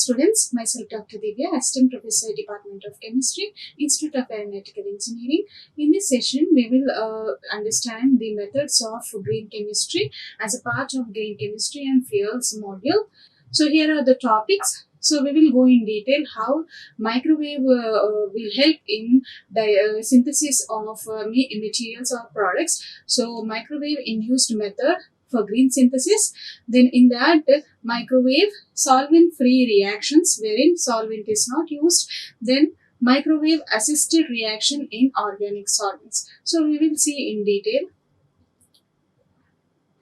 students, myself Dr. Divya, Assistant Professor, Department of Chemistry, Institute of Aeronautical Engineering. In this session, we will understand the methods of green chemistry as a part of green chemistry and fuels module. So here are the topics. So we will go in detail how microwave will help in the synthesis of materials or products. So microwave induced method for green synthesis. Then in that microwave solvent free reactions wherein solvent is not used. Then microwave assisted reaction in organic solvents. So we will see in detail.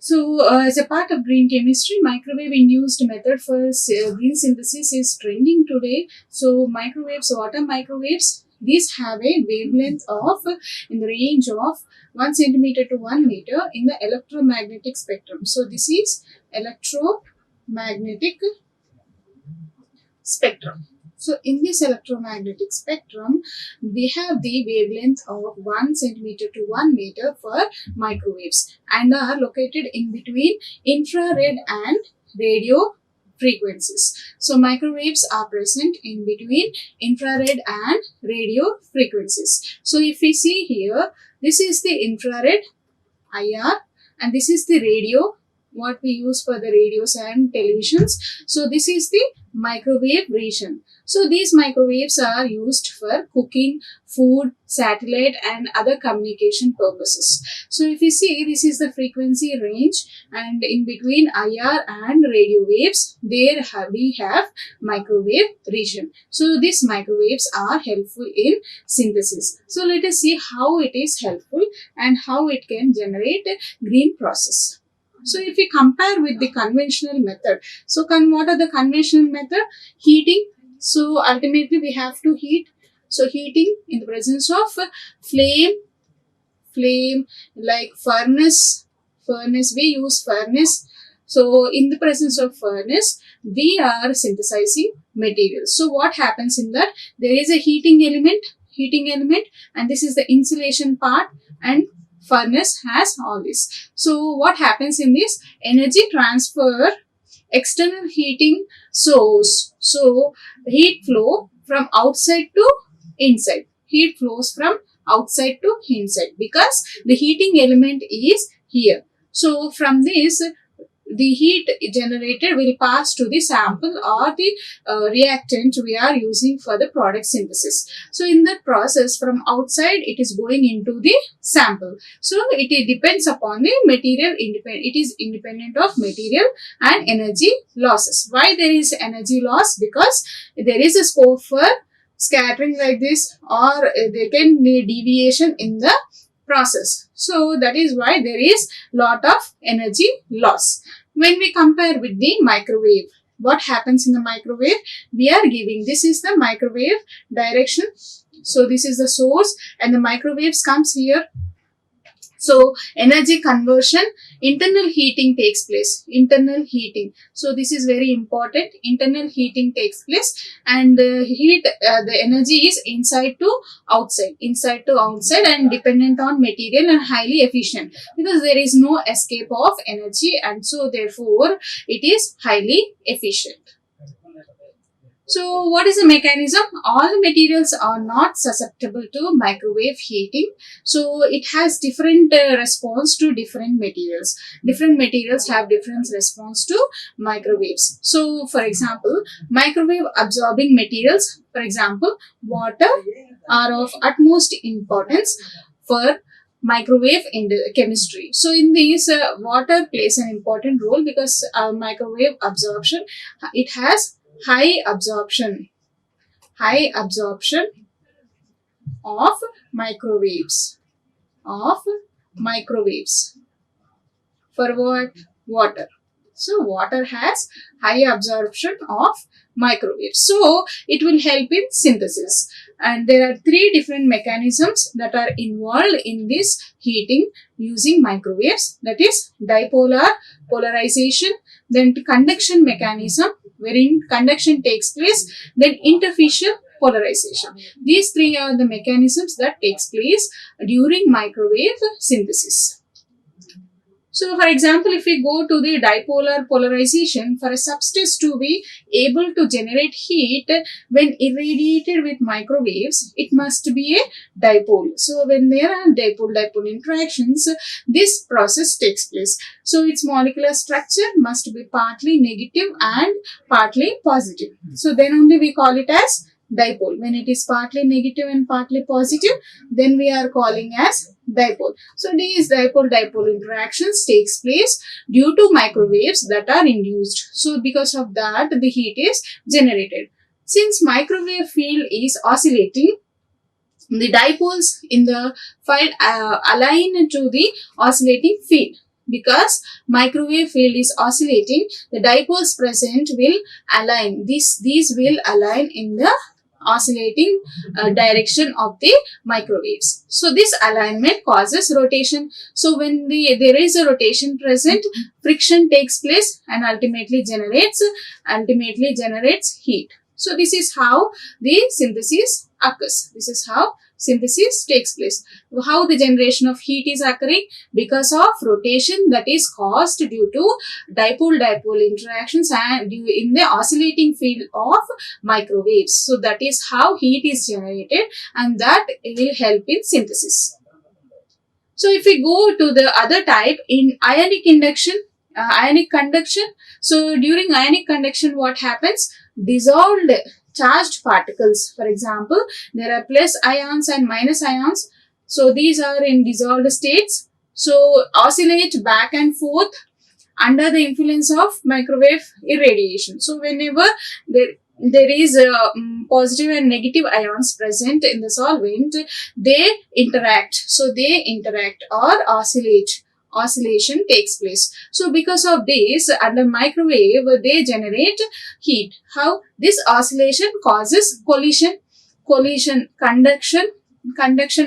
So, as a part of green chemistry, microwave-induced method for green synthesis is trending today. So, water microwaves, these have a wavelength of in the range of 1 centimeter to 1 meter in the electromagnetic spectrum. So, this is electromagnetic spectrum. So, in this electromagnetic spectrum, we have the wavelength of 1 centimeter to 1 meter for microwaves and are located in between infrared and radio frequencies. So, microwaves are present in between infrared and radio frequencies. So, if we see here, this is the infrared IR and this is the radio, what we use for the radios and televisions. So, this is the microwave region. So, these microwaves are used for cooking, food, satellite and other communication purposes. So, if you see, this is the frequency range and in between IR and radio waves, we have microwave region. So, these microwaves are helpful in synthesis. So, let us see how it is helpful and how it can generate a green process. So, if we compare with the conventional method, so what are the conventional method? Heating. So, ultimately we have to heat. So, heating in the presence of flame like furnace, we use furnace. So, in the presence of furnace, we are synthesizing materials. So, what happens in that? There is a heating element and this is the insulation part and furnace has all this. So, what happens in this? Energy transfer, external heating source. So, heat flow from outside to inside. Heat flows from outside to inside because the heating element is here. So, from this, the heat generated will pass to the sample or the reactant we are using for the product synthesis. So, in that process from outside it is going into the sample. So, it depends upon the material it is independent of material and energy losses. Why there is energy loss? Because there is a scope for scattering like this or there can be deviation in the process. So, that is why there is lot of energy loss. When we compare with the microwave, what happens in the microwave? We are giving, this is the microwave direction. So, this is the source and the microwaves comes here. So, energy conversion, internal heating takes place. Internal heating. So, this is very important. Internal heating takes place and the energy is inside to outside and dependent on material and highly efficient because there is no escape of energy and so therefore it is highly efficient. So, what is the mechanism? All the materials are not susceptible to microwave heating. So, it has different response to different materials. Different materials have different response to microwaves. So, for example, microwave absorbing materials, for example, water are of utmost importance for microwave in the chemistry. So, in this, water plays an important role because microwave absorption, it has high absorption of microwaves for what? Water. So, water has high absorption of microwaves. So, it will help in synthesis. And there are 3 different mechanisms that are involved in this heating using microwaves. That is dipolar polarization, then conduction mechanism wherein conduction takes place, then interfacial polarization. These 3 are the mechanisms that takes place during microwave synthesis. So, for example, if we go to the dipolar polarization, for a substance to be able to generate heat when irradiated with microwaves, it must be a dipole. So, when there are dipole-dipole interactions, this process takes place. So, its molecular structure must be partly negative and partly positive. So, then only we call it as dipole. When it is partly negative and partly positive, then we are calling as dipole. So these dipole-dipole interactions takes place due to microwaves that are induced. So because of that, the heat is generated. Since microwave field is oscillating, the dipoles in the field align to the oscillating field. Because microwave field is oscillating, the dipoles present will align. These will align in the oscillating direction of the microwaves. So this alignment causes rotation. So when there is a rotation present, friction takes place and ultimately generates heat. So this is how the synthesis occurs. This is how synthesis takes place. How the generation of heat is occurring? Because of rotation that is caused due to dipole-dipole interactions and due in the oscillating field of microwaves. So that is how heat is generated, and that will help in synthesis. So if we go to the other type, in ionic induction, ionic conduction. So during ionic conduction, what happens? Dissolved charged particles. For example, there are plus ions and minus ions. So these are in dissolved states. So oscillate back and forth under the influence of microwave irradiation. So whenever there is positive and negative ions present in the solvent, they interact. So they interact or oscillate. Oscillation takes place. So because of this, under microwave, they generate heat. How? This oscillation causes collision, conduction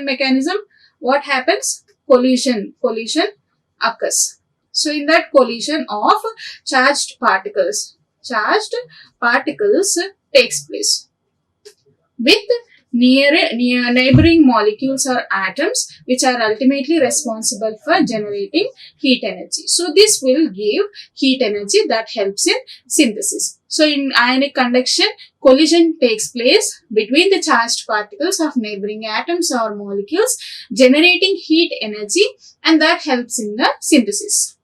mechanism. What happens? Collision occurs. So in that collision of charged particles takes place with neighboring molecules or atoms, which are ultimately responsible for generating heat energy. So this will give heat energy that helps in synthesis. So in ionic conduction, collision takes place between the charged particles of neighboring atoms or molecules, generating heat energy, and that helps in the synthesis.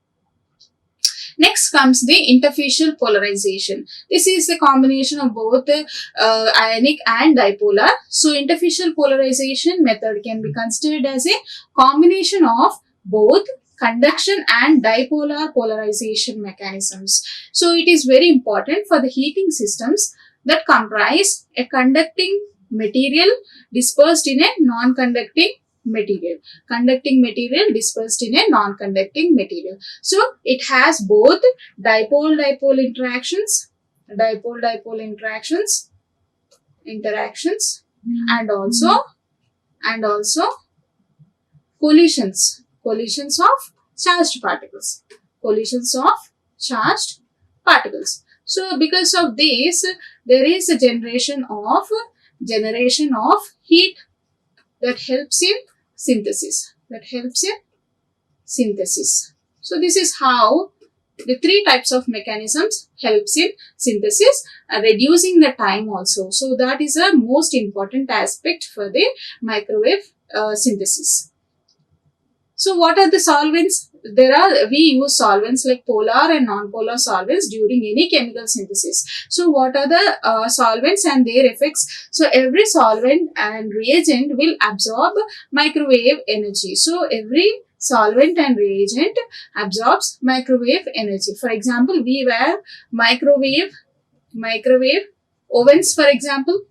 Next comes the interfacial polarization. This is the combination of both ionic and dipolar. So interfacial polarization method can be considered as a combination of both conduction and dipolar polarization mechanisms. So it is very important for the heating systems that comprise a conducting material dispersed in a non-conducting material. Conducting material dispersed in a non-conducting material. So it has both dipole-dipole interactions, and also collisions of charged particles. So because of this, there is a generation of heat that helps in synthesis. So this is how the three types of mechanisms helps in synthesis, reducing the time also. So that is a most important aspect for the microwave synthesis. So what are the solvents? We use solvents like polar and non-polar solvents during any chemical synthesis. So what are the solvents and their effects? So every solvent and reagent will absorb microwave energy. So every solvent and reagent absorbs microwave energy. For example, we wear microwave ovens, for example.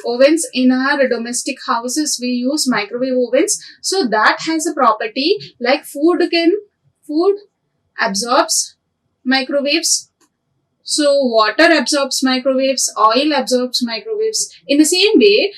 Ovens in our domestic houses, we use microwave ovens. So that has a property like food absorbs microwaves. So water absorbs microwaves, oil absorbs microwaves. In the same way,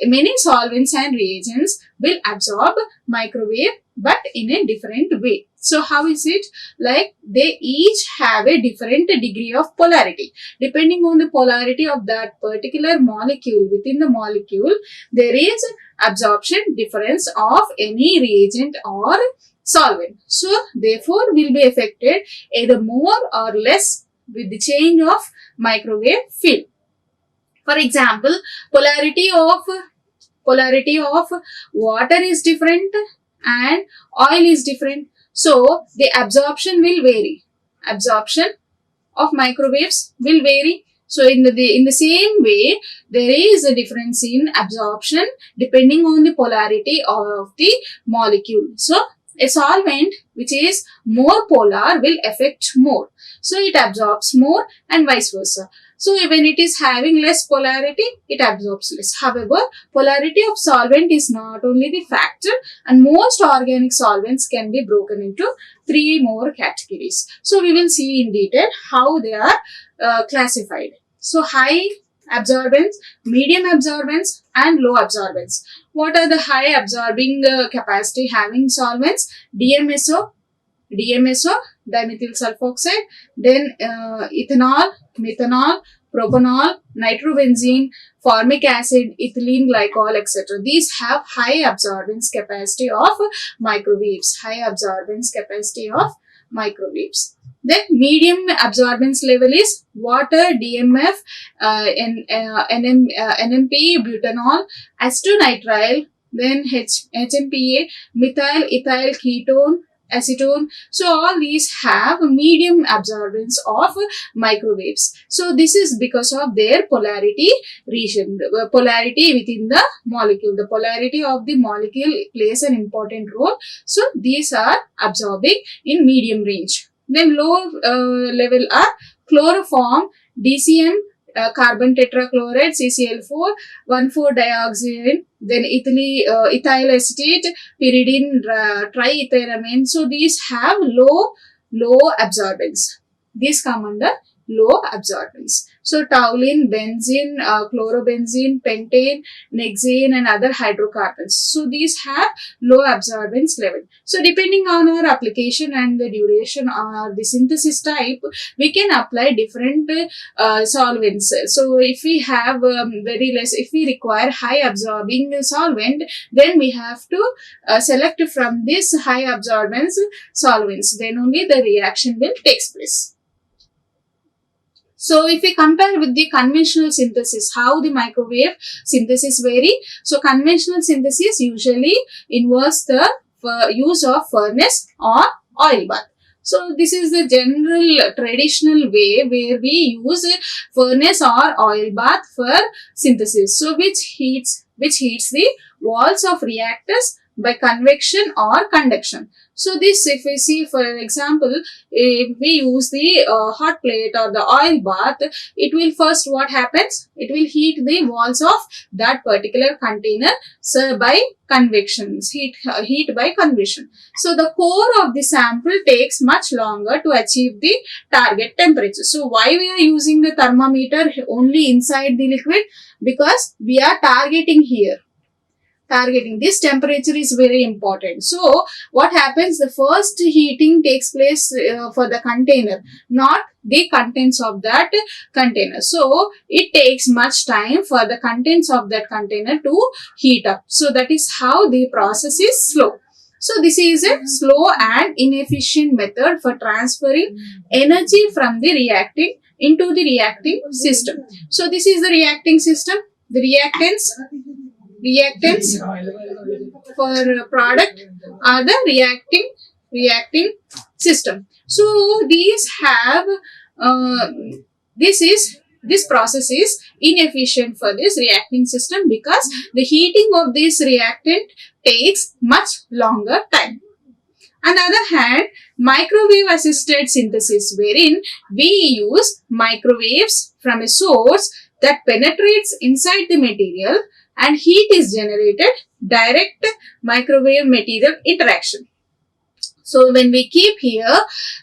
many solvents and reagents will absorb microwave, but in a different way. So how is it? Like they each have a different degree of polarity. Depending on the polarity of that particular molecule, within the molecule, there is absorption difference of any reagent or solvent. So therefore will be affected either more or less with the change of microwave field. For example, polarity of water is different and oil is different. So the absorption will vary. Absorption of microwaves will vary. So in the same way, there is a difference in absorption depending on the polarity of the molecule. So a solvent which is more polar will affect more. So it absorbs more and vice versa. So when it is having less polarity, it absorbs less. However, polarity of solvent is not only the factor, and most organic solvents can be broken into 3 more categories. So we will see in detail how they are classified. So high absorbance, medium absorbance and low absorbance. What are the high absorbing capacity having solvents? DMSO, dimethyl sulfoxide, then ethanol, methanol, propanol, nitrobenzene, formic acid, ethylene glycol, etc. These have high absorbance capacity of microwaves. Then medium absorbance level is water, DMF, NMP, butanol, acetonitrile, then HMPA, methyl, ethyl, ketone, acetone. So all these have medium absorbance of microwaves. So this is because of their polarity region, polarity within the molecule. The polarity of the molecule plays an important role. So these are absorbing in medium range. Then low level are chloroform, DCM, carbon tetrachloride, CCl4, 1,4-dioxane, then ethyl acetate, pyridine, triethylamine. So these have low absorbance. These come under low absorbance. So toluene, benzene, chlorobenzene, pentane, nexane and other hydrocarbons. So these have low absorbance level. So depending on our application and the duration or the synthesis type, we can apply different solvents. So if we have if we require high absorbing solvent, then we have to select from this high absorbance solvents. Then only the reaction will take place. So if we compare with the conventional synthesis, how the microwave synthesis vary. So conventional synthesis usually involves the use of furnace or oil bath. So this is the general traditional way where we use furnace or oil bath for synthesis. So which heats the walls of reactors by convection or conduction. So this, if we see for example, if we use the hot plate or the oil bath, it will first what happens? It will heat the walls of that particular container by convection, heat by convection. So the core of the sample takes much longer to achieve the target temperature. So why we are using the thermometer only inside the liquid? Because we are targeting here. This temperature is very important. So what happens? The first heating takes place for the container, not the contents of that container. So it takes much time for the contents of that container to heat up. So that is how the process is slow. So this is a slow and inefficient method for transferring energy from the reacting into the reacting system. So this is the reacting system. The reactants for product are the reacting system. So these have this process is inefficient for this reacting system because the heating of this reactant takes much longer time. On the other hand, microwave assisted synthesis, wherein we use microwaves from a source that penetrates inside the material and heat is generated, direct microwave material interaction. So when we keep here,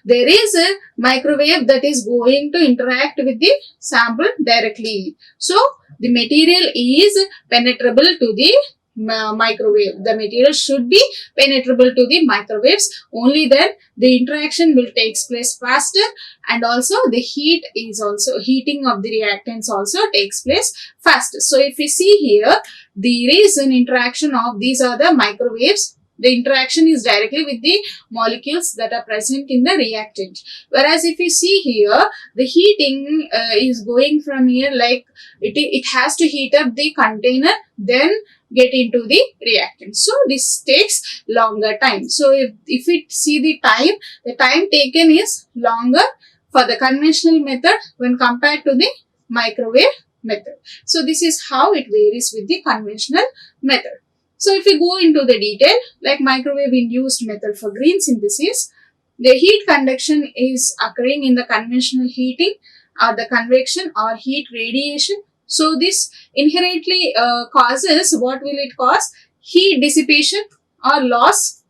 there is a microwave that is going to interact with the sample directly. So the material is penetrable to the microwave. The material should be penetrable to the microwaves. Only then the interaction will take place faster, and also the heating of the reactants also takes place faster. So if we see here, there is an interaction of these are the microwaves The interaction is directly with the molecules that are present in the reactant. Whereas if you see here, the heating is going from here, like it has to heat up the container, then get into the reactant. So this takes longer time. So if we see the time taken is longer for the conventional method when compared to the microwave method. So this is how it varies with the conventional method. So if we go into the detail, like microwave induced method for green synthesis, the heat conduction is occurring in the conventional heating or the convection or heat radiation. So this inherently causes, what will it cause? Heat dissipation or loss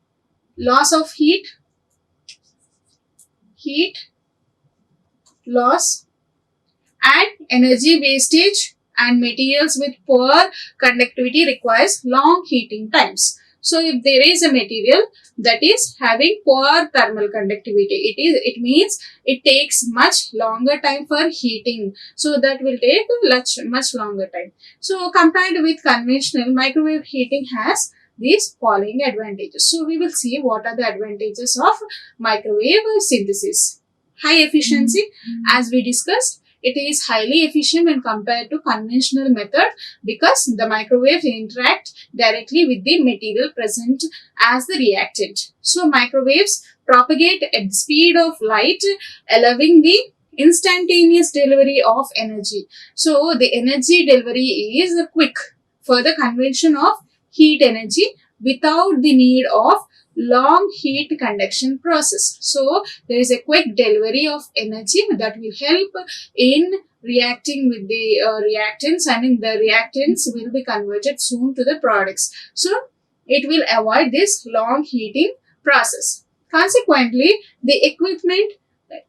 of heat loss, and energy wastage, and materials with poor conductivity requires long heating times. So if there is a material that is having poor thermal conductivity, it means it takes much longer time for heating. So that will take much longer time. So compared with conventional, microwave heating has these following advantages. So we will see what are the advantages of microwave synthesis. High efficiency, as we discussed, it is highly efficient when compared to conventional method because the microwaves interact directly with the material present as the reactant. So microwaves propagate at the speed of light, allowing the instantaneous delivery of energy. So the energy delivery is quick for the conversion of heat energy without the need of long heat conduction process. So there is a quick delivery of energy that will help in reacting with the reactants, and the reactants will be converted soon to the products. So it will avoid this long heating process. Consequently, the equipment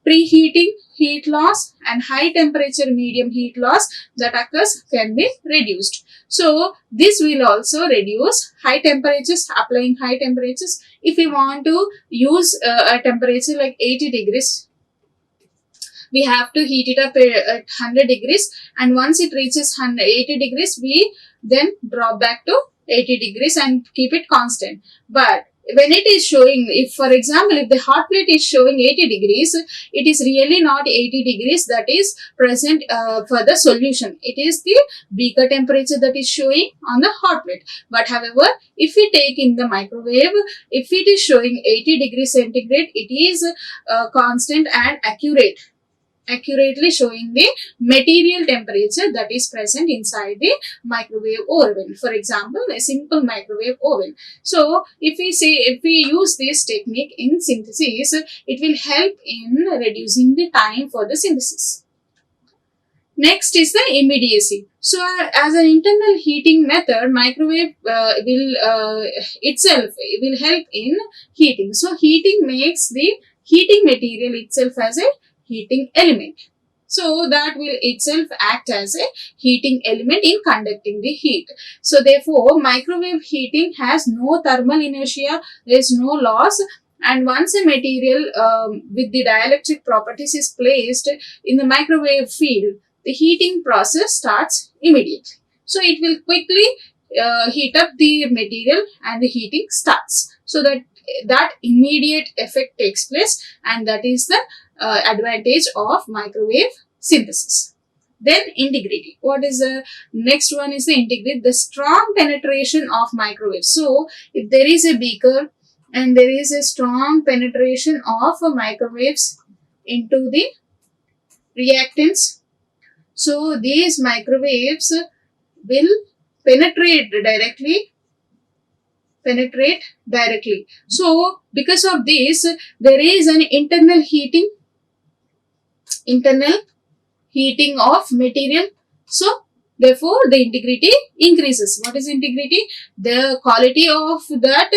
preheating, heat loss, and high temperature medium heat loss that occurs can be reduced. So this will also reduce high temperatures, applying high temperatures. If we want to use a temperature like 80 degrees, we have to heat it up at 100 degrees, and once it reaches 80 degrees, we then drop back to 80 degrees and keep it constant. But when it is showing, if for example, if the hot plate is showing 80 degrees, it is really not 80 degrees that is present for the solution. It is the beaker temperature that is showing on the hot plate. But however, if we take in the microwave, if it is showing 80 degrees centigrade, it is constant and accurately showing the material temperature that is present inside the microwave oven. For example, a simple microwave oven. So if we use this technique in synthesis, it will help in reducing the time for the synthesis. Next is the immediacy. So as an internal heating method, microwave itself will help in heating. So heating makes the heating material itself as a heating element. So that will itself act as a heating element in conducting the heat. So therefore, microwave heating has no thermal inertia, there is no loss, and once a material with the dielectric properties is placed in the microwave field, the heating process starts immediately. So it will quickly heat up the material and the heating starts. So that immediate effect takes place, and that is the advantage of microwave synthesis. Then integrity. What is the next one is the integrity, the strong penetration of microwaves. So if there is a beaker and there is a strong penetration of microwaves into the reactants, so these microwaves will penetrate directly. So because of this, there is an internal heating of material. So therefore the integrity increases. What is integrity? The quality of that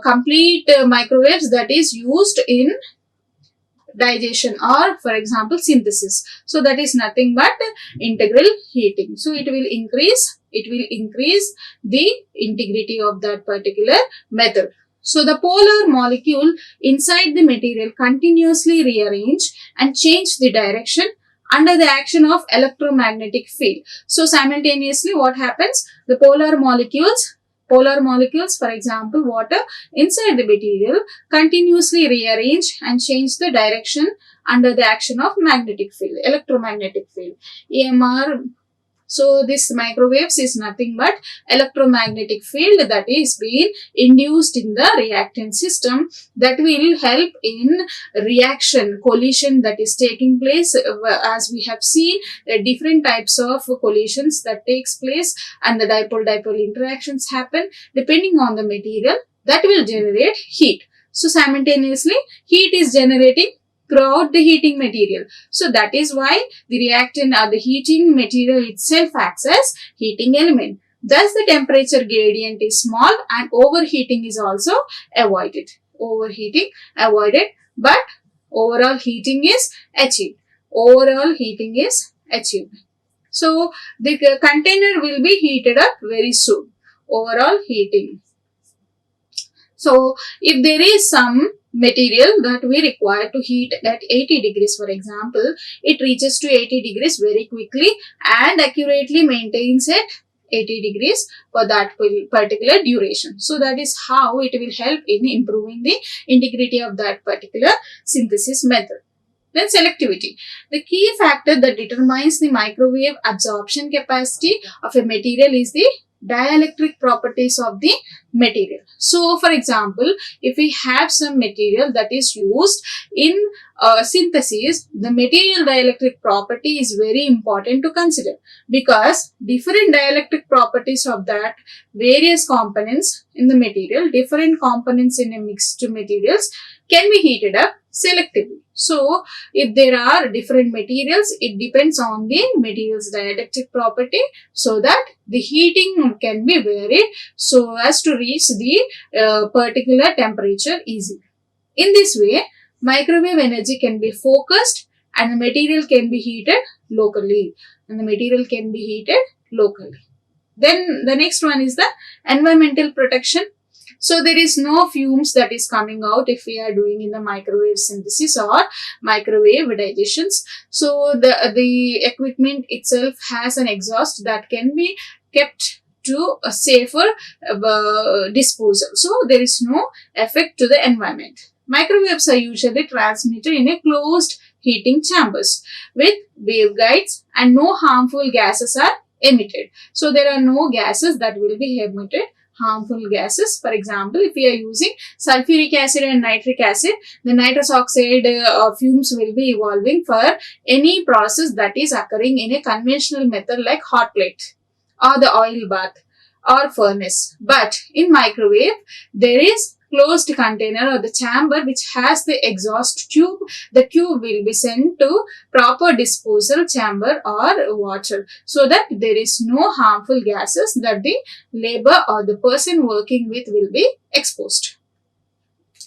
complete microwaves that is used in digestion or for example synthesis. So that is nothing but integral heating. So it will increase the integrity of that particular method. So the polar molecule inside the material continuously rearrange and change the direction under the action of electromagnetic field. So simultaneously what happens? The polar molecules Polar molecules, for example, water, inside the material continuously rearrange and change the direction under the action of magnetic field, electromagnetic field, EMR. So this microwaves is nothing but electromagnetic field that is being induced in the reactant system that will help in reaction, collision that is taking place. As we have seen, different types of collisions that takes place and the dipole-dipole interactions happen depending on the material that will generate heat. So simultaneously heat is generating throughout the heating material. So that is why the reactant or the heating material itself acts as heating element. Thus the temperature gradient is small and overheating is also avoided. Overheating avoided, but overall heating is achieved. Overall heating is achieved. So the container will be heated up very soon. Overall heating. So if there is some material that we require to heat at 80 degrees, for example, it reaches to 80 degrees very quickly and accurately maintains at 80 degrees for that particular duration. So that is how it will help in improving the integrity of that particular synthesis method. Then selectivity. The key factor that determines the microwave absorption capacity of a material is the dielectric properties of the material. So for example, if we have some material that is used in synthesis, the material dielectric property is very important to consider, because different dielectric properties of that various components in the material, different components in a mixed materials can be heated up selectively. So if there are different materials, it depends on the material's dielectric property, so that the heating can be varied so as to reach the particular temperature easily. In this way, microwave energy can be focused and the material can be heated locally. Then the next one is the environmental protection. So there is no fumes that is coming out if we are doing in the microwave synthesis or microwave digestions. So the equipment itself has an exhaust that can be kept to a safer disposal. So there is no effect to the environment. Microwaves are usually transmitted in a closed heating chambers with waveguides and no harmful gases are emitted. So there are no gases that will be emitted, harmful gases. For example, if we are using sulfuric acid and nitric acid, the nitrous oxide fumes will be evolving for any process that is occurring in a conventional method like hot plate or the oil bath or furnace. But in microwave, there is closed container or the chamber which has the exhaust tube. The tube will be sent to proper disposal chamber or water, so that there is no harmful gases that the labor or the person working with will be exposed.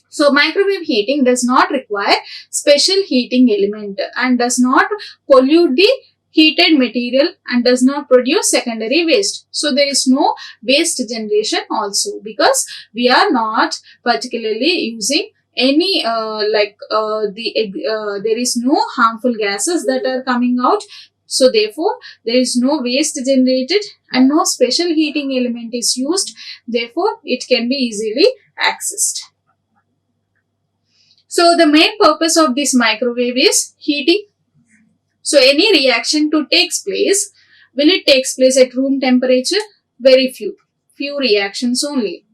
So microwave heating does not require special heating element and does not pollute the heated material and does not produce secondary waste. So there is no waste generation also, because we are not particularly using any there is no harmful gases that are coming out. So therefore there is no waste generated and no special heating element is used. Therefore it can be easily accessed. So the main purpose of this microwave is heating. So any reaction to takes place, will it takes place at room temperature? Very few reactions only.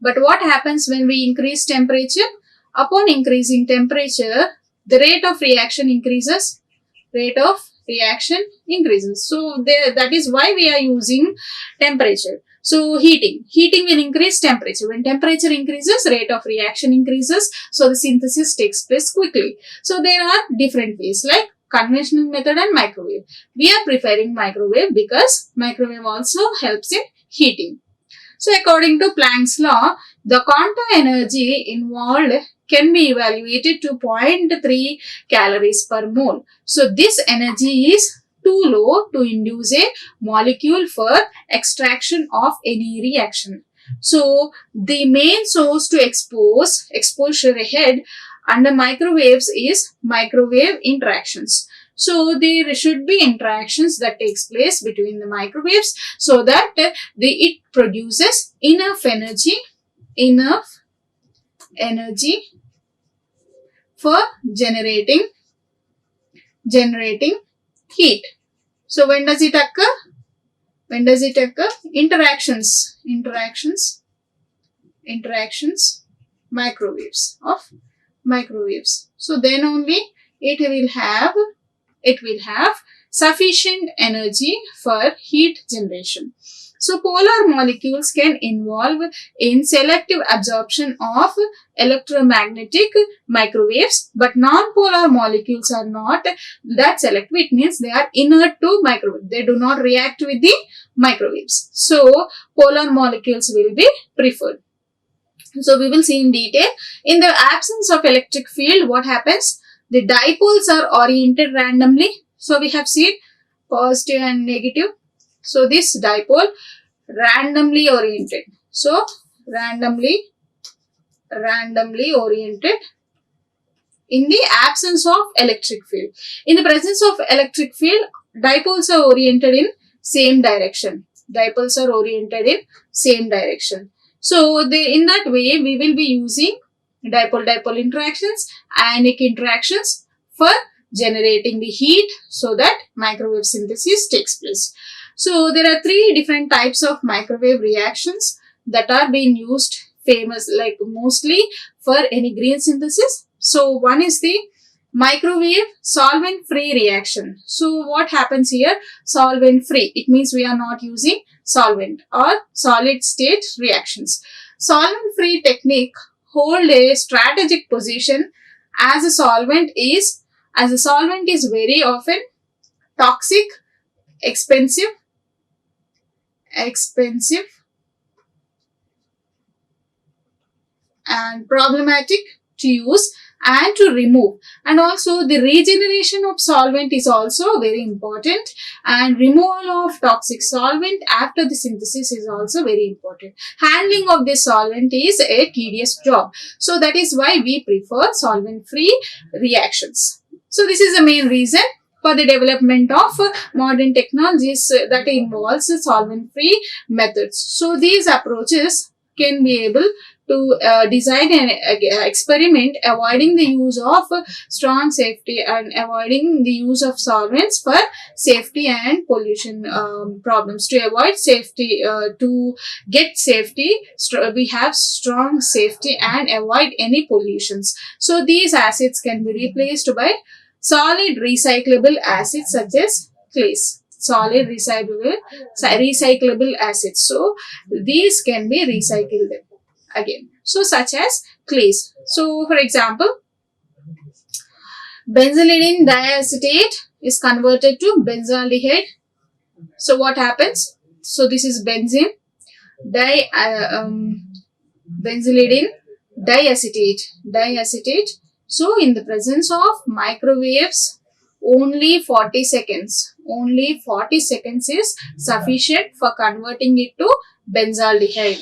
But what happens when we increase temperature? Upon increasing temperature, the rate of reaction increases. So that is why we are using temperature. So heating will increase temperature. When temperature increases, rate of reaction increases. So the synthesis takes place quickly. So there are different ways like conventional method and microwave. We are preferring microwave because microwave also helps in heating. So according to Planck's law, the quantum energy involved can be evaluated to 0.3 calories per mole. So this energy is too low to induce a molecule for extraction of any reaction. So the main source to exposure ahead under microwaves is microwave interactions. So there should be interactions that takes place between the microwaves so that it produces enough energy for generating heat. So when does it occur? Interactions, microwaves. So then only it will have sufficient energy for heat generation. So polar molecules can involve in selective absorption of electromagnetic microwaves, but non-polar molecules are not that selective. It means they are inert to microwave. They do not react with the microwaves. So polar molecules will be preferred. So we will see in detail. In the absence of electric field, what happens? The dipoles are oriented randomly. So we have seen positive and negative. So this dipole randomly oriented. So randomly oriented in the absence of electric field. In the presence of electric field, dipoles are oriented in same direction. So in that way, we will be using dipole-dipole interactions, ionic interactions for generating the heat so that microwave synthesis takes place. So there are three different types of microwave reactions that are being used mostly for any green synthesis. So one is the microwave solvent-free reaction. So what happens here? Solvent-free. It means we are not using solvent or solid-state reactions. Solvent-free technique hold a strategic position as a solvent is very often toxic, expensive and problematic to use and to remove. And also the regeneration of solvent is also very important, and removal of toxic solvent after the synthesis is also very important. Handling of this solvent is a tedious job. So that is why we prefer solvent-free reactions. So this is the main reason for the development of modern technologies that involves solvent-free methods. So these approaches can be able to design an experiment avoiding the use of strong safety and avoiding the use of solvents for safety and pollution problems. To avoid safety, to get safety, we have strong safety and avoid any pollutions. So these acids can be replaced by solid recyclable acids such as clays. Solid recyclable acids. So these can be recycled again. So such as clays. So for example, benzalidine diacetate is converted to benzaldehyde. So what happens? So this is benzene, benzalidine diacetate. So in the presence of microwaves, only 40 seconds is sufficient for converting it to benzaldehyde.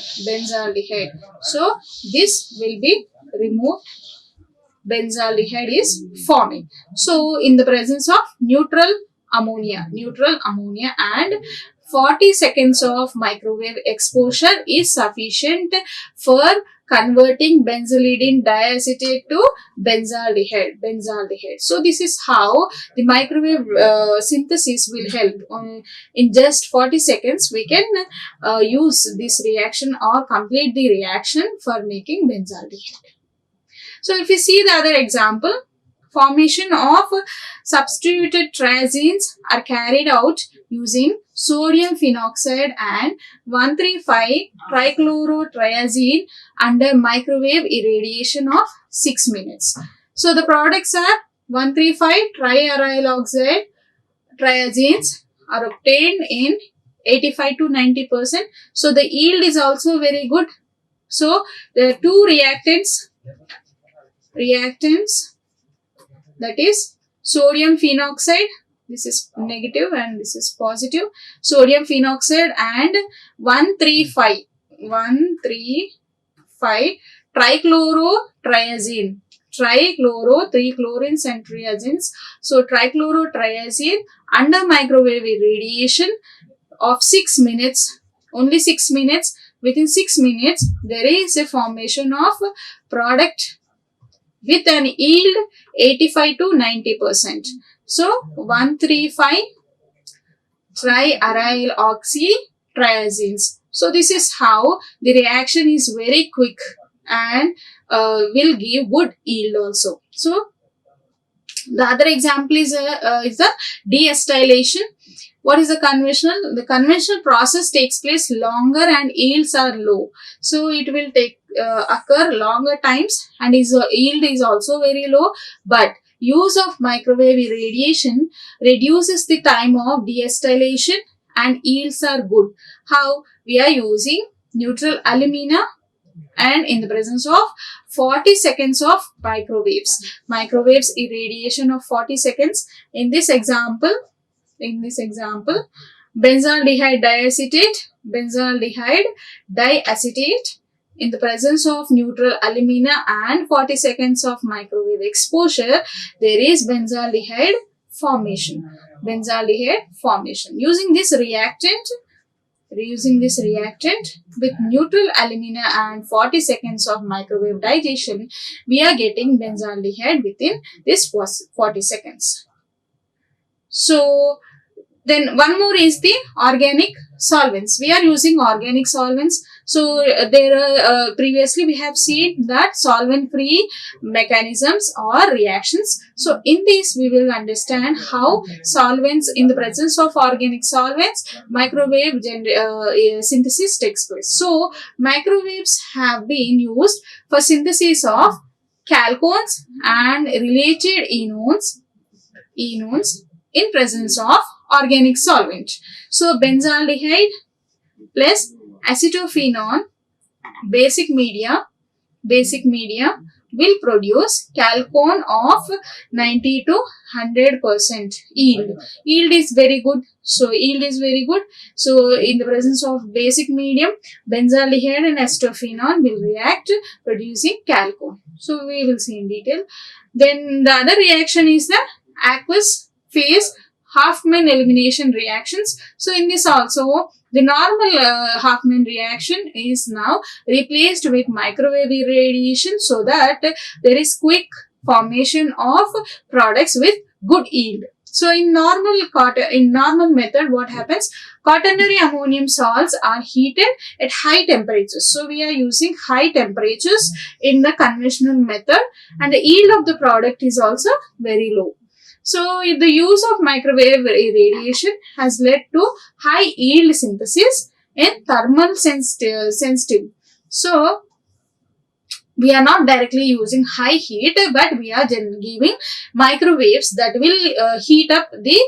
So this will be removed. Benzaldehyde is forming. So in the presence of neutral ammonia and 40 seconds of microwave exposure is sufficient for converting benzalidine diacetate to benzaldehyde. So this is how the microwave synthesis will help. In just 40 seconds, we can use this reaction or complete the reaction for making benzaldehyde. So if you see the other example, formation of substituted triazines are carried out using sodium phenoxide and 1,3,5-trichlorotriazine under microwave irradiation of 6 minutes. So the products are 1,3,5-triaryl triazines are obtained in 85 to 90%. So the yield is also very good. So the two reactants that is sodium phenoxide, this is negative and this is positive, sodium phenoxide and 1,3,5 trichlorotriazine. trichloro, 3 chlorines and triazines. So trichlorotriazine under microwave radiation of 6 minutes, only 6 minutes. Within 6 minutes, there is a formation of product with an yield 85 to 90%. So 135 triaryl oxytriazines. So this is how the reaction is very quick and will give good yield also. So the other example is the deacetylation. What is the conventional? The conventional process takes place longer and yields are low. So it will occur longer times and yield is also very low. But use of microwave radiation reduces the time of deacetylation and yields are good. How? We are using neutral alumina and in the presence of 40 seconds of microwaves irradiation of 40 seconds. In this example, benzaldehyde diacetate in the presence of neutral alumina and 40 seconds of microwave exposure, there is benzaldehyde formation. Using this reactant with neutral alumina and 40 seconds of microwave digestion, we are getting benzaldehyde within this 40 seconds. So then one more is the organic solvents. We are using organic solvents. So there are previously we have seen that solvent-free mechanisms or reactions. So in this we will understand how solvents in the presence of organic solvents, microwave synthesis takes place. So microwaves have been used for synthesis of chalcones and related enones in presence of organic solvent. So benzaldehyde plus acetophenone basic media will produce chalcone of 90 to 100% yield. Yield is very good. So in the presence of basic medium, benzaldehyde and acetophenone will react producing chalcone. So we will see in detail. Then the other reaction is the aqueous phase Halfman elimination reactions. So in this also, the normal Halfman reaction is now replaced with microwave irradiation so that there is quick formation of products with good yield. So in normal method, what happens? Quaternary ammonium salts are heated at high temperatures. So we are using high temperatures in the conventional method, and the yield of the product is also very low. So the use of microwave irradiation has led to high yield synthesis in thermal sensitive. So we are not directly using high heat, but we are giving microwaves that will heat up the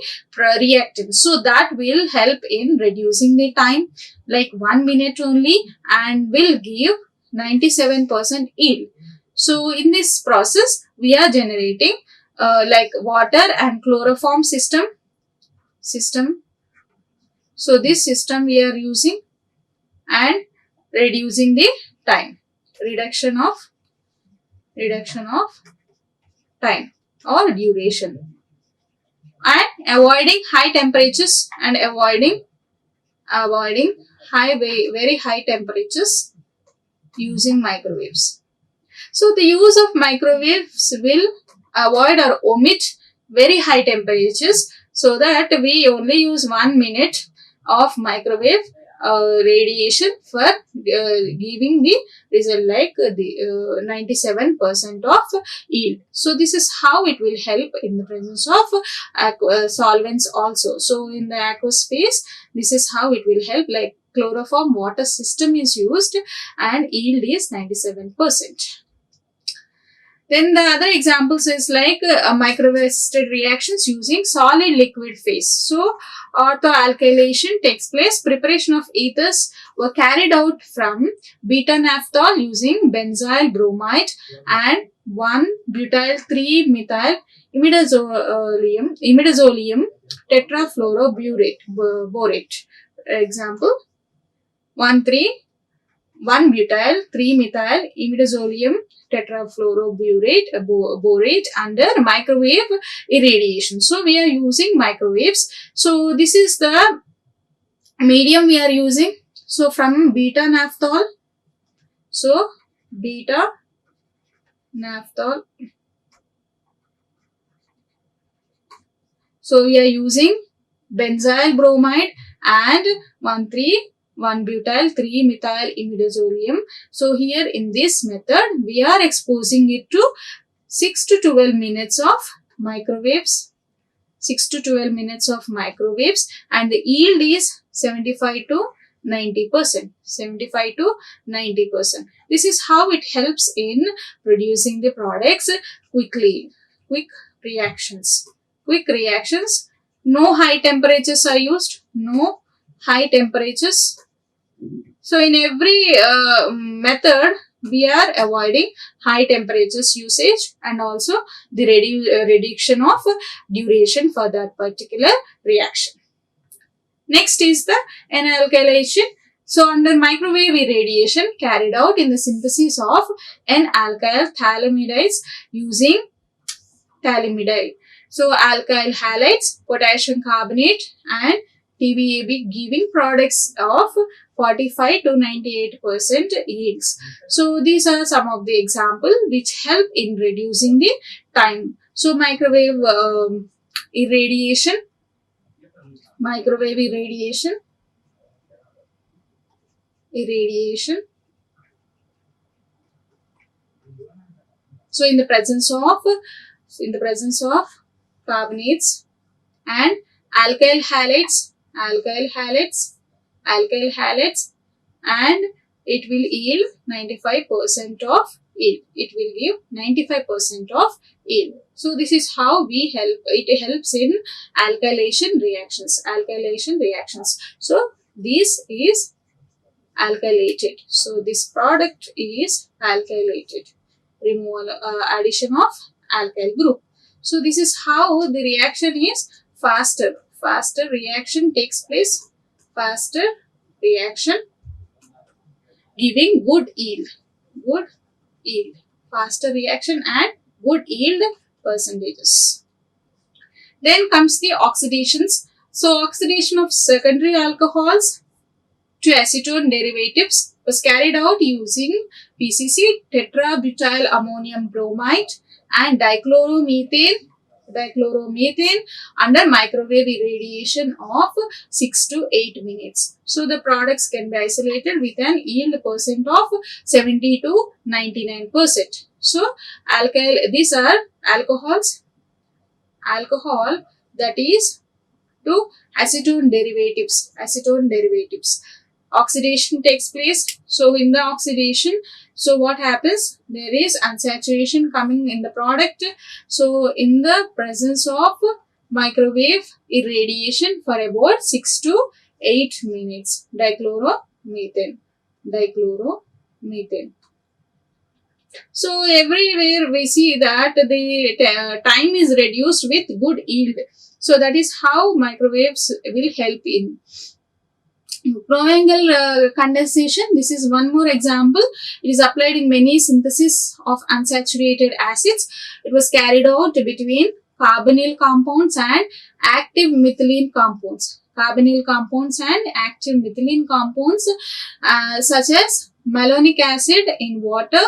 reactant. So that will help in reducing the time, like 1 minute only, and will give 97% yield. So in this process, we are generating like water and chloroform system. So this system we are using and reducing the time. Reduction of time or duration, and avoiding high temperatures and avoiding very high temperatures using microwaves. So the use of microwaves will avoid or omit very high temperatures so that we only use 1 minute of microwave radiation for giving the result like the 97% of yield. So this is how it will help in the presence of solvents also. So in the aqueous phase, this is how it will help, like chloroform water system is used and yield is 97%. Then the other examples is like microwave-assisted reactions using solid liquid phase. So orthoalkylation takes place. Preparation of ethers were carried out from beta-naphthol using benzyl bromide and 1-butyl-3-methyl imidazolium tetrafluoroborate. Example 1,3 1-butyl 3-methyl imidazolium tetrafluoroborate borate under microwave irradiation. So we are using microwaves. So this is the medium we are using. So from beta naphthol, so beta naphthol, so we are using benzyl bromide and 1,3,1-butyl 3-methyl imidazolium. So here in this method we are exposing it to 6 to 12 minutes of microwaves, 6 to 12 minutes of microwaves, and the yield is 75 to 90%, 75 to 90%. This is how it helps in producing the products quickly. Quick reactions. Quick reactions. No high temperatures are used. No high temperatures. So in every method, we are avoiding high temperatures usage and also the reduction of duration for that particular reaction. Next is the N-alkylation. So under microwave irradiation carried out in the synthesis of N-alkyl phthalamides using phthalimide. So alkyl halides, potassium carbonate and TBAB giving products of 45 to 98% yields. So these are some of the examples which help in reducing the time. So microwave irradiation, irradiation. So in the presence of carbonates and alkyl halides, and it will yield 95% of yield. It will give 95% of yield. So this is how it helps in alkylation reactions. So this is alkylated. So this product is alkylated. Removal, addition of alkyl group. So this is how the reaction is faster. Faster reaction takes place. Faster reaction giving good yield. Good yield. Faster reaction and good yield percentages. Then comes the oxidations. So oxidation of secondary alcohols to acetone derivatives was carried out using PCC, tetrabutyl ammonium bromide and dichloromethane under microwave irradiation of 6 to 8 minutes. So the products can be isolated with an yield percent of 70 to 99%. So these are alcohol that is to acetone derivatives. Oxidation takes place. So in the oxidation, so what happens? There is unsaturation coming in the product. So in the presence of microwave irradiation for about 6 to 8 minutes, dichloromethane. So everywhere we see that the time is reduced with good yield. So that is how microwaves will help in. Proangle condensation, this is one more example. It is applied in many synthesis of unsaturated acids. It was carried out between carbonyl compounds and active methylene compounds. Such as malonic acid in water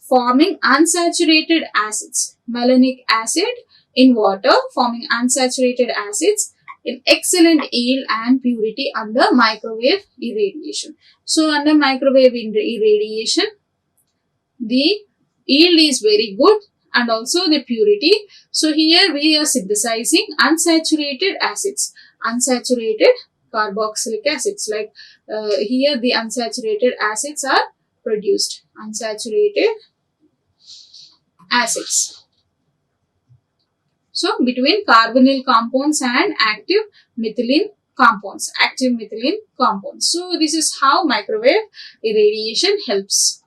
forming unsaturated acids. Malonic acid in water forming unsaturated acids in excellent yield and purity under microwave irradiation. So under microwave irradiation, the yield is very good and also the purity. So here we are synthesizing unsaturated acids, unsaturated carboxylic acids. Like here the unsaturated acids are produced, unsaturated acids. So between carbonyl compounds and active methylene compounds. So this is how microwave irradiation helps.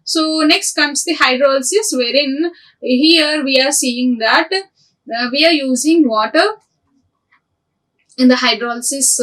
So next comes the hydrolysis, wherein here we are seeing that we are using water in the hydrolysis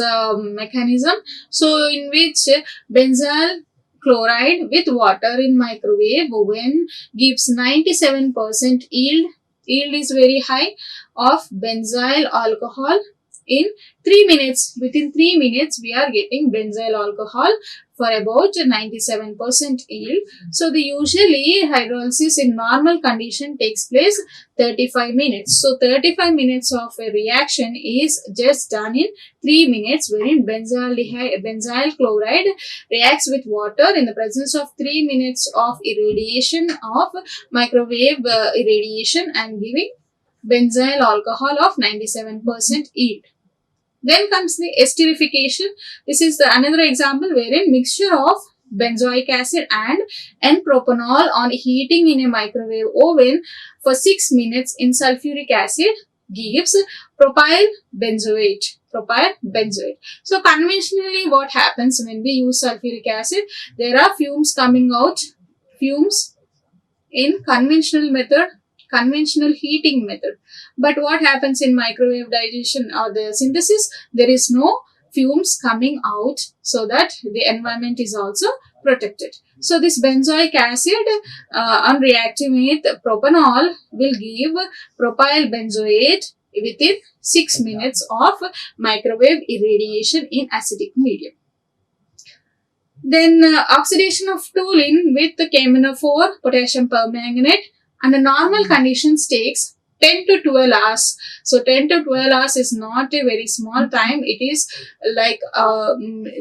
mechanism. So in which benzyl chloride with water in microwave oven gives 97% yield. Yield is very high of benzyl alcohol in 3 minutes. Within 3 minutes, we are getting benzyl alcohol for about 97% yield. So the usually hydrolysis in normal condition takes place 35 minutes. So 35 minutes of a reaction is just done in 3 minutes, wherein benzyl chloride reacts with water in the presence of 3 minutes of irradiation of microwave irradiation and giving benzyl alcohol of 97% yield. Then comes the esterification. This is another example wherein mixture of benzoic acid and N-propanol on heating in a microwave oven for 6 minutes in sulfuric acid gives propyl benzoate. So conventionally what happens when we use sulfuric acid? There are fumes coming out, fumes in conventional heating method. But what happens in microwave digestion or the synthesis? There is no fumes coming out, so that the environment is also protected. So this benzoic acid on reacting with propanol will give propyl benzoate within 6 minutes of microwave irradiation in acidic medium. Then oxidation of toluene with KMnO4, potassium permanganate, under normal conditions takes 10 to 12 hours. So 10 to 12 hours is not a very small time. It is like a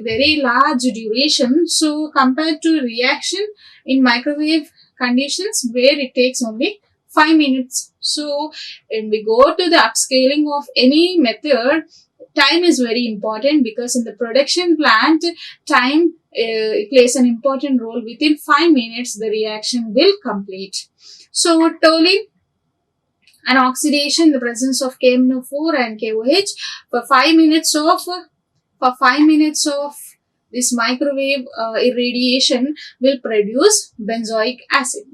very large duration. So compared to reaction in microwave conditions where it takes only 5 minutes. So when we go to the upscaling of any method, time is very important, because in the production plant, time plays an important role. Within 5 minutes, the reaction will complete. So toluene and oxidation in the presence of KMnO4 and KOH for 5 minutes of this microwave irradiation will produce benzoic acid.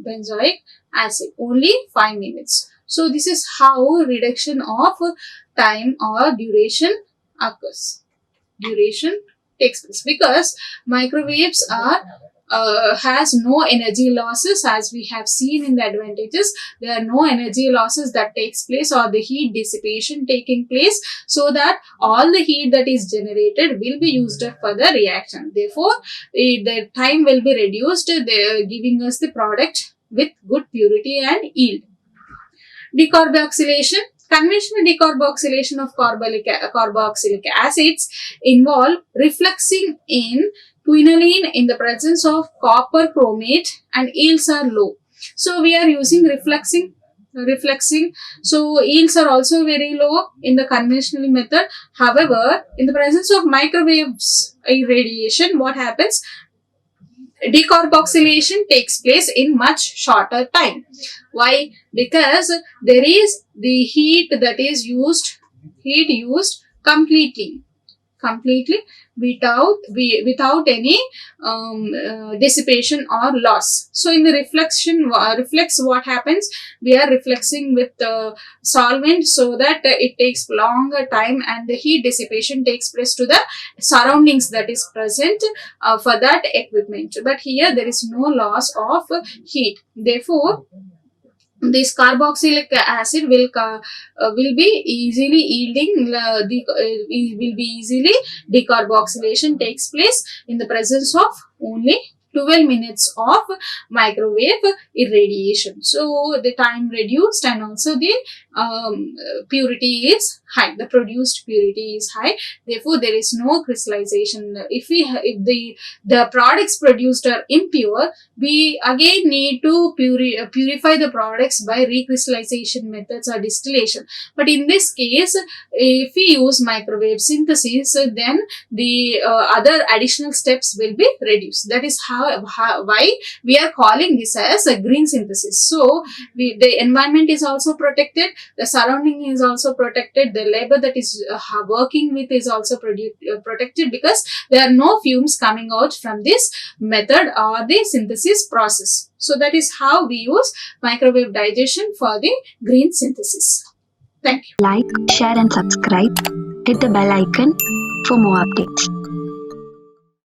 Only 5 minutes. So this is how reduction of time or duration occurs. Duration takes place because microwaves are has no energy losses, as we have seen in the advantages. There are no energy losses that takes place or the heat dissipation taking place, so that all the heat that is generated will be used up for the reaction. Therefore, the time will be reduced, giving us the product with good purity and yield. Decarboxylation. Conventional decarboxylation of carboxylic acids involve refluxing in quinoline in the presence of copper chromate, and yields are low. So we are using refluxing. So yields are also very low in the conventional method. However, in the presence of microwaves irradiation, what happens? Decarboxylation takes place in much shorter time. Why? Because there is the heat that is used completely without any dissipation or loss. So in the reflex, what happens? We are reflexing with solvent, so that it takes longer time and the heat dissipation takes place to the surroundings that is present for that equipment. But here there is no loss of heat. Therefore, this carboxylic acid will be easily yielding, decarboxylation takes place in the presence of only 12 minutes of microwave irradiation. So the time reduced, and also the purity is high. The produced purity is high. Therefore, there is no crystallization. If the products produced are impure, we again need to purify the products by recrystallization methods or distillation. But in this case, if we use microwave synthesis, then the other additional steps will be reduced. That is why we are calling this as a green synthesis. So the environment is also protected, the surrounding is also protected, the labor that is working with is also protected, because there are no fumes coming out from this method or the synthesis process. So that is how we use microwave digestion for the green synthesis. Thank you. Like, share and subscribe. Hit the bell icon for more updates.